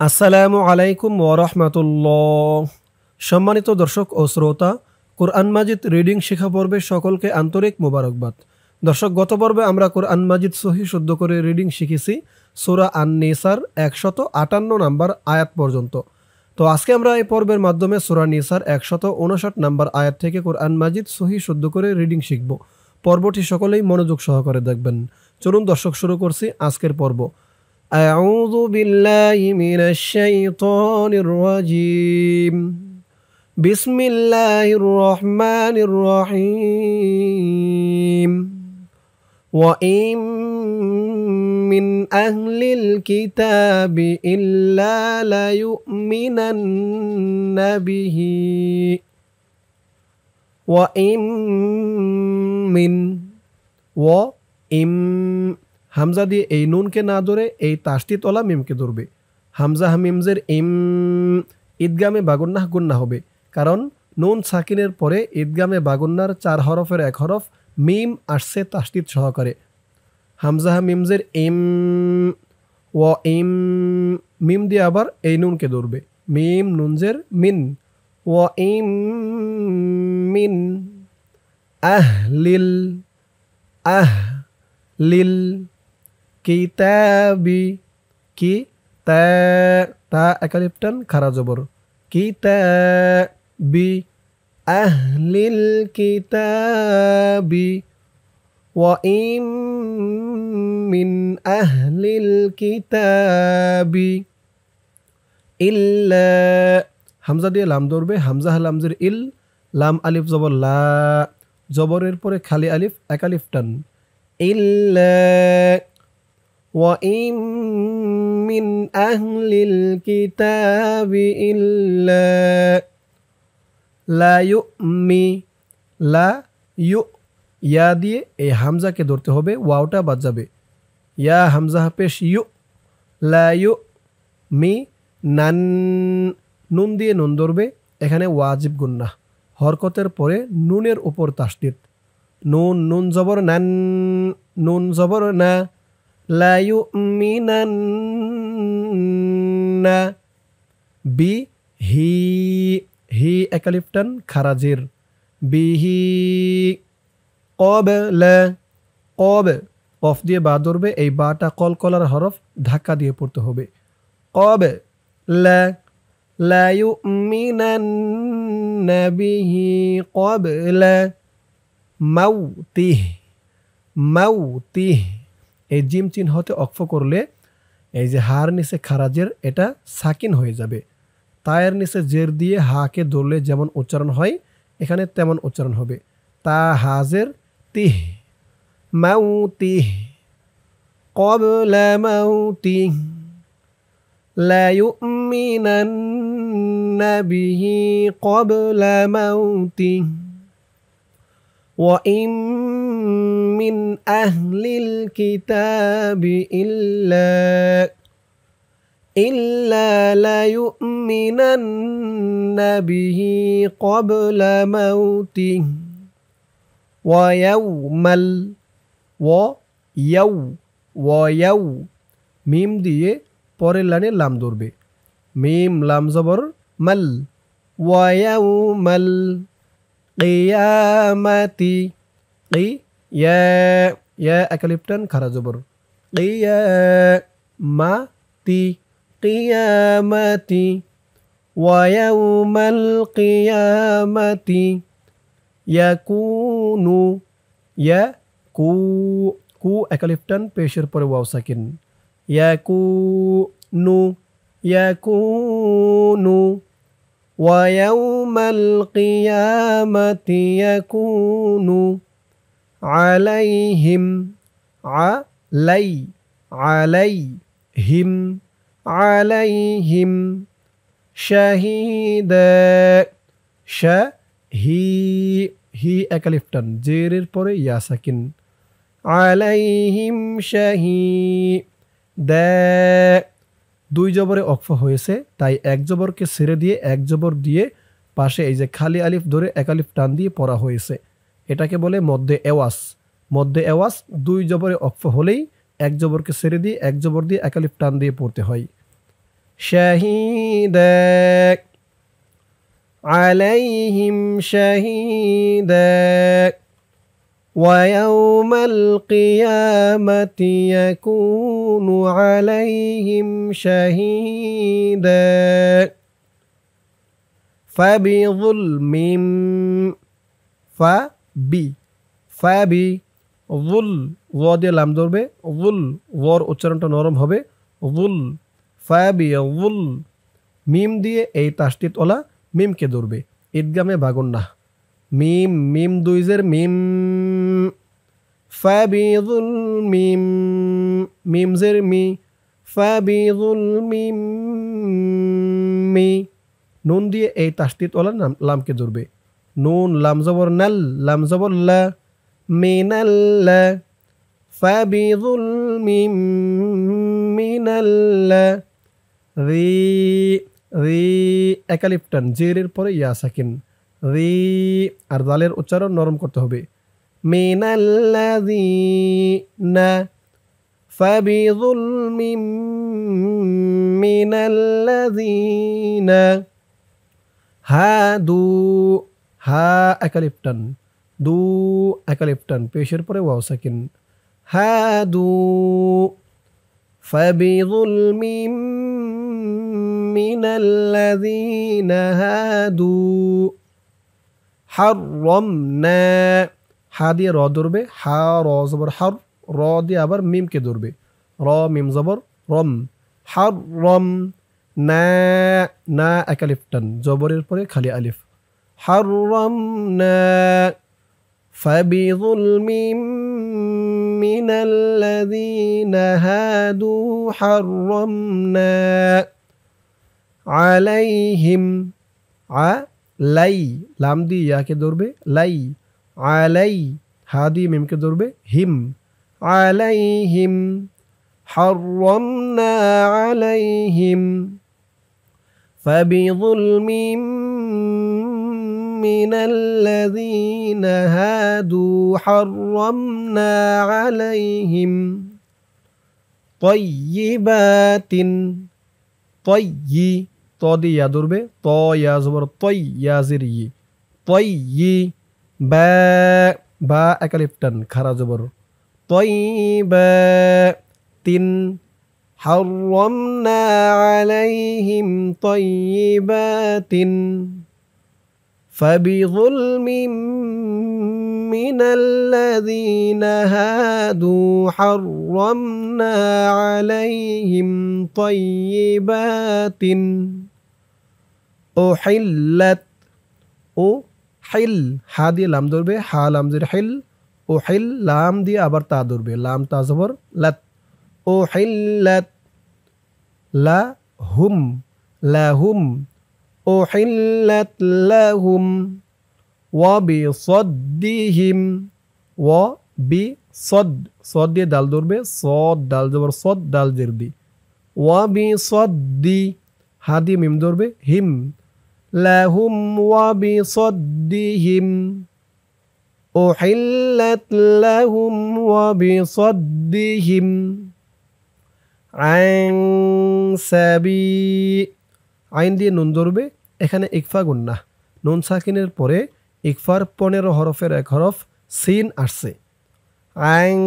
আসসালামু আলাইকুম ওয়ারহমাতুল্লাহ। সম্মানিত দর্শক ও শ্রোতা, কোরআন মাজিদ রিডিং শিক্ষা পর্বে সকলকে আন্তরিক মোবারকবাদ। দর্শক, গত পর্বে আমরা কোরআন মাজিদ সহি শুদ্ধ করে রিডিং শিখেছি সূরা আন-নিসার 158 নাম্বার আয়াত পর্যন্ত। তো আজকে আমরা এই পর্বের মাধ্যমে সূরা নিসার 159 নাম্বার আয়াত থেকে কোরআন মাজিদ সহি শুদ্ধ করে রিডিং শিখব। পর্বটি সকলেই মনোযোগ সহকারে দেখবেন। চলুন দর্শক, শুরু করছি আজকের পর্ব। أعوذ بالله من الشيطان الرجيم بسم الله الرحمن الرحيم وإن من أهل الكتاب إلا ليؤمنن به وإن من وإن হামজা দিয়ে এই নুনকে না ধরে এই তাসদিদওয়ালা মিমকে ধরবে। হামজা হামিমজের ইম ঈদগামে বাগুন্নাহ গুন্না হবে, কারণ নুন সাকিনের পরে ঈদগামে বাগুন্নার 4 হরফের 1 হরফ মিম আসছে তাসদিদ সহকারে। হামজা হামিমজের ইম ও ইম মিম দিয়ে আবার এই নুনকে ধরবে। মিম নুনজের মিন ও ইম মিন আহলিল আহলিল কিতাবি কি তা একালিপটান খারা জবর কিতাবি আহলিল কিতাবি ওয়া ইম মিন আহলিল কিতাবি ইল্লা হামজা দিয়ে লাম ধরবে। হামজা হালামজের ইল, লাম আলিফ জবর লা, জবরের পরে খালি আলিফ একালিফ টান ইল্লা وَإِن مِّنْ أَهْلِ الْكِتَابِ إِلَّا لا يُ ইয়া দিয়ে এই হামজাকে ধরতে হবে, ওয়াওটা বাদ যাবে। ইয়া হামজা পেশ ইউ, লা ইউ মি নান, নুন দিয়ে নুন ধরবে। এখানে ওয়াজিব গুন্নাহ, হরকতের পরে নুনের উপর তাসদিদ। নুন নুন জবর নান, নুন জবর না, লা ইউমিনান্না বি হি হি একালিফটান খারাজির বিহি ক্বাবলা কফ দিয়ে বা ধরবে। এই বাটা কলকলার হরফ ধাক্কা দিয়ে পড়তে হবে। ক্বাবলা লা ইউমিনান্না বিহি ক্বাবলা মাউতিহি এই জিম চিহ্নতে অক্ফ করলে এই যে হার নিচে খারাজের এটা সাকিন হয়ে যাবে। তায়ের নিচে জের দিয়ে হাকে ধরলে যেমন উচ্চারণ হয় এখানে তেমন উচ্চারণ হবে। তা হাজের তিহ মাউতিহ ক্বাবলা মাউতিহ লা ইউমিনান্না বিহি ক্বাবলা মাউতিহ وَإِن مِّنْ أَهْلِ الْكِتَابِ إِلَّا لَيُؤْمِنَنَّ بِهِ قَبْلَ مَوْتِهِ وَيَوْ মিম দিয়ে পরের লাইনে লাম ধরবে। মিম লাম জবর মাল ওয়ায়াউমাল কিয়ামাতি ইয়া একালিপটান খারা জবর কিয়ামাতি ওয়া ইয়াউমাল কিয়ামাতি ইয়াকুনু কু একালিপটান পেশের পরে ওয়াও সাকিন ইয়াকুনু وَيَوْمَ الْقِيَامَةِ يَكُونُ عَلَيْهِمْ شَهِيدًا হি একালিফটান জেরের পরে ইয়া সাকিন আলাইহিম শাহিদা। 2 জবরে অক্ফ হয়েছে, তাই এক জবরকে ছেড়ে দিয়ে এক জবর দিয়ে পাশে এই যে খালি আলিফ ধরে এক আলিফ টান দিয়ে পড়া হয়েছে। এটাকে বলে মধ্যে এওয়াজ। মধ্যে এওয়াজ 2 জবরে অক্ফ হলেই এক জবরকে ছেড়ে দিয়ে এক জবর দিয়ে এক আলিফ টান দিয়ে পড়তে হয়। শাহিদা আলাইহিম শাহিদা ويوم القيامة يكون عليهم شهيدا فبظلم ফাবি যুল য দিয়ে লাম ধরবে যুল ওর উচ্চারণটা নরম হবে যুল ফাবি যুল মিম দিয়ে এই তাসদিদ ওলা মিমকে ধরবে ঈদগামে বাগুন্না মিম মিম দুইজের মিম ফাবি যুল মিম মিমজের মি ফাবি যুল মিম মি নুন দিয়ে এই তাসদিদ ওলা লামকে ধরবে নুন লাম জবর নাল লাম জবর লা মিনাল্লা ফাবিযুলমিম মিনাল্লা রি একালিফ টান জেরের পরে ইয়া সাকিন রি আর দালের উচ্চারণ নরম করতে হবে মিনাল্লাযীনা ফাবিযুলমিম মিনাল্লাযীনা হাদু হা একালিফ টান দু একালিফ টান পেশের পরে ওয়াও সাকিন হাদু ফাবিযুলমিম মিনাল্লাযীনা হাদু হাররামনা হা দিয়ে র ধরবে হা র জবর হার র দিয়ে আবার মিমকে ধরবে র মিম জবর রম হাররাম না না একালিফ টান জবরের পরে খালি আলিফ حرمنا فبظلم من الذين هادوا حرمنا عليهم লাই লাম দি ইয়াকে ধরবে লাই আলাই হাদি মিমকে ধরবে হিম আলাইহিম حرمنا عليهم فبظلم من الذين هادوا حرمنا عليهم طيبات طي তো দিয়ে ইয়া ধরবে ত ইয়া জবর তই ইয়া জির ই তই বা বা একালিফ টান খারা জবর طيبات حرمنا عليهم طيبات فبظلم من الذين هادوا حرمنا عليهم طيبات أحلت أحل هذه لام ধরবে হা লাম জের হিল أحل লাম দিয়ে আবার তা ধরবে লাম তা জবর লাত أحلت لهم أحلت لهم وبصدهم وبصد صد দিয়ে দাল ধরবে صاد দাল জবর صد দাল জের দি وبصد হা দিয়ে মিম ধরবে হিম لهم وبصدهم أحلت لهم وبصدهم عن سبيل আইন দিয়ে নুন ধরবে এখানে ইকফা গুন্না নুন সাকিনের পরে ইকফার 15 হরফের এক হরফ সিন আসছে আইন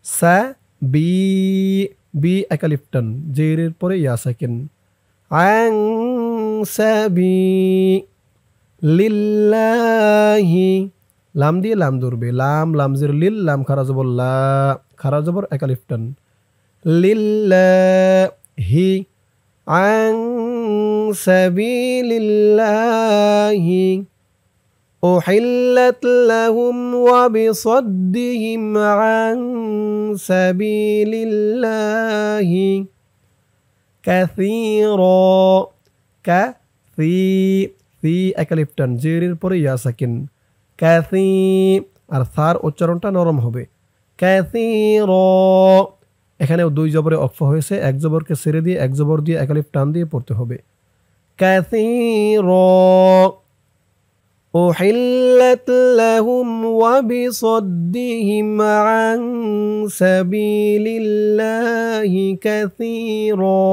সা বি বি একালিফ টান জেরের পরে ইয়া সাকিন আইন সাবি লিল্লাহি লাম দিয়ে লাম ধরবে লাম লাম জের লিল লাম খারা জবর লা খারা জবর একালিফ টান লিল্লাহি عن سبيل الله أحلت لهم وبصدهم عن سبيل الله كثيرا في একালিফ টান জেরের পরে ইয়া সাকিন কাসি আর সার উচ্চারণটা নরম হবে কাসিরা এখানে দুই জবরে অক্ফ হয়েছে এক জবরকে ছেড়ে দিয়ে এক জবর দিয়ে একালিফ টান দিয়ে পড়তে হবে কাসীরা উহিল্লাত লাহুম ওয়া বিসাদ্দিহিম আন সাবিলিল্লাহি কাসীরা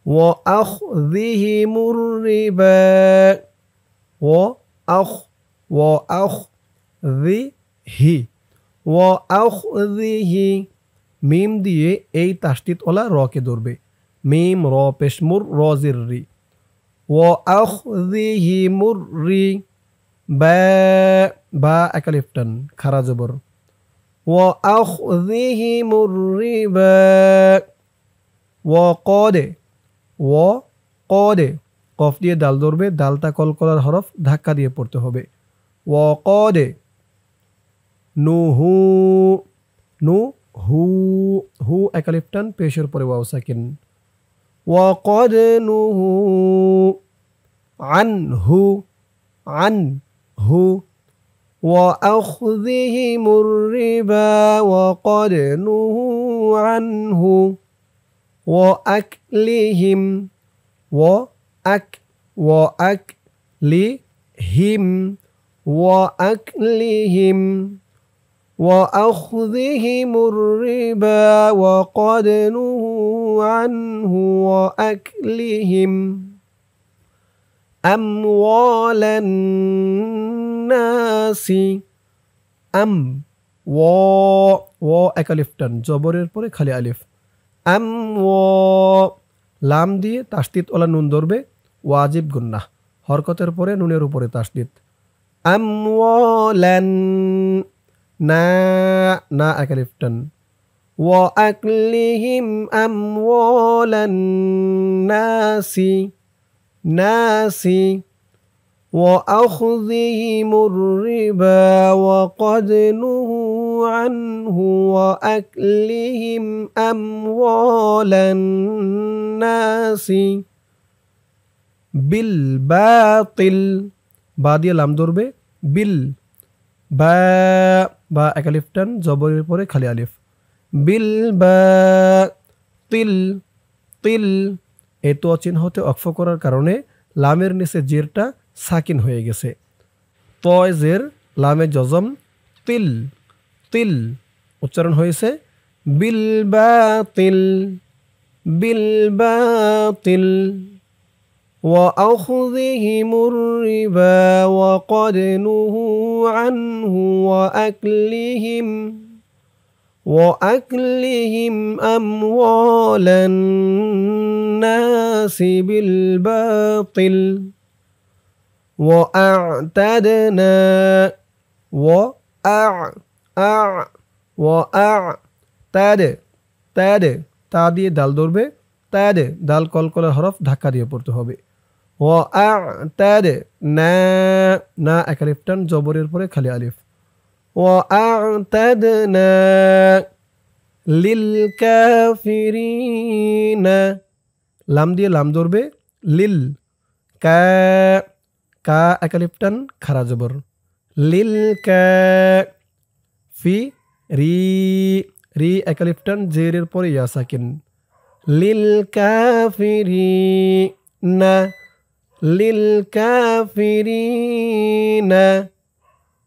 وأخذهم الربا وأخذه وأخذه মিম দিয়ে এই তাসদিদ ওলা রকে ধরবে মিম র পেশমুর রজির রি وأخذهم الربا বা একালিফটান খারা জবর وأخذهم الربا وقد কফ দিয়ে দাল ধরবে দালটা কলকলার হরফ ধাক্কা দিয়ে পড়তে হবে وقد নুহু হু একালিফটান পেশের পরে ওয়াও সাকিন وقد نهوا عنه وأخذهم الربا وقد نهوا عنه وأكلهم وأخذهم الربا وقد نهوا عنه وأكلهم أموال الناس একালিফটান জবরের পরে খালি আলিফ লাম দিয়ে তাসদিদ ওলা নুন ধরবে ওয়াজিব গুন্নাহ হরকতের পরে নুনের উপরে তাসদিদ আমওয়ালান না একালিফটান وأكلهم أموال الناس وأخذهم الربا وقد نهوا عنه وأكلهم أموال الناس بالباطل বা দিয়ে লাম ধরবে বিল বা একালিফটান জবরের পরে খালি আলিফ বিল তিল এই তো চিহ্ন হতে অক্ফ করার কারণে লামের নিচে জেরটা সাকিন হয়ে গেছে তয় জের লামে জজম তিল উচ্চারণ হয়েছে বিল বাতিল وأخذهم الربا وقد نهوا عنه وأكلهم أموال الناس بالباطل وأعتدنا তা দিয়ে দাল ধরবে দাল কলকলার হরফ ধাক্কা দিয়ে পড়তে হবে না একালিফটান জবরের পরে খালি আলিফ وأعتدنا للكافرين লাম দিয়ে লাম ধরবে লিল কা একালিফটান খারা জবর লিল ফি রি একালিফটান জেরের পরে ইয়া সাকিন লিল কাফিরিন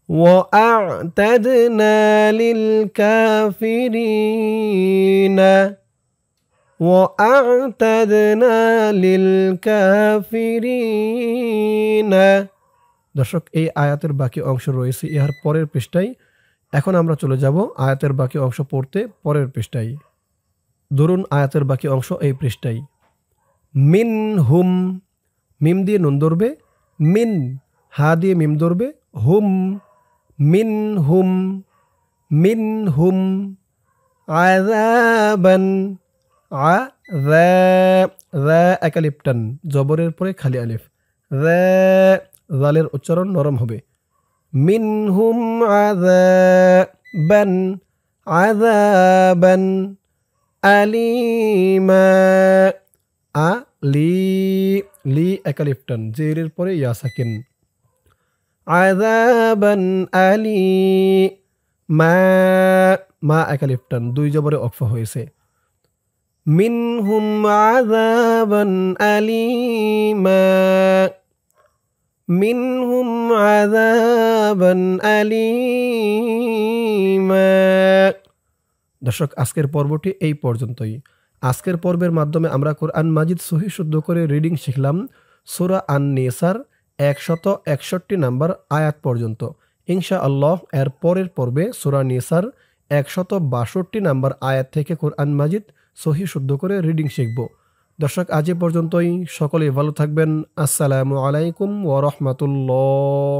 وأعتدنا للكافرين দর্শক এই আয়াতের বাকি অংশ রয়েছে ইহার পরের পৃষ্ঠায় এখন আমরা চলে যাব আয়াতের বাকি অংশ পড়তে পরের পৃষ্ঠায় ধরুন আয়াতের বাকি অংশ এই পৃষ্ঠায় মিনহুম মিম দিয়ে নুন ধরবে মিন হা দিয়ে মিম ধরবে হুম মিনহুম আযাবান একালিফটান জবরের পরে খালি আলিফ জালের উচ্চারণ নরম হবে মিনহুম আযাবান আলিমা লি একালিফটান জেরের পরে ইয়া সাকিন আযাবান মা একালিফটান দুই জবরে অক্ফ হয়েছে মিনহুম আযাবান আলিমা দর্শক আজকের পর্বটি এই পর্যন্তই আজকের পর্বের মাধ্যমে আমরা কোরআন মাজিদ সহি শুদ্ধ করে রিডিং শিখলাম সূরা আন-নিসার 161 নম্বর আয়াত পর্যন্ত। ইনশাআল্লাহ এর পরের পর্বে সূরা নিসার 162 নম্বর আয়াত থেকে কোরআন মাজিদ সহি শুদ্ধ করে রিডিং শিখব। দর্শক, আজ এ পর্যন্তই। সকলেই ভালো থাকবেন। আসসালামু আলাইকুম ওয়া রাহমাতুল্লাহ।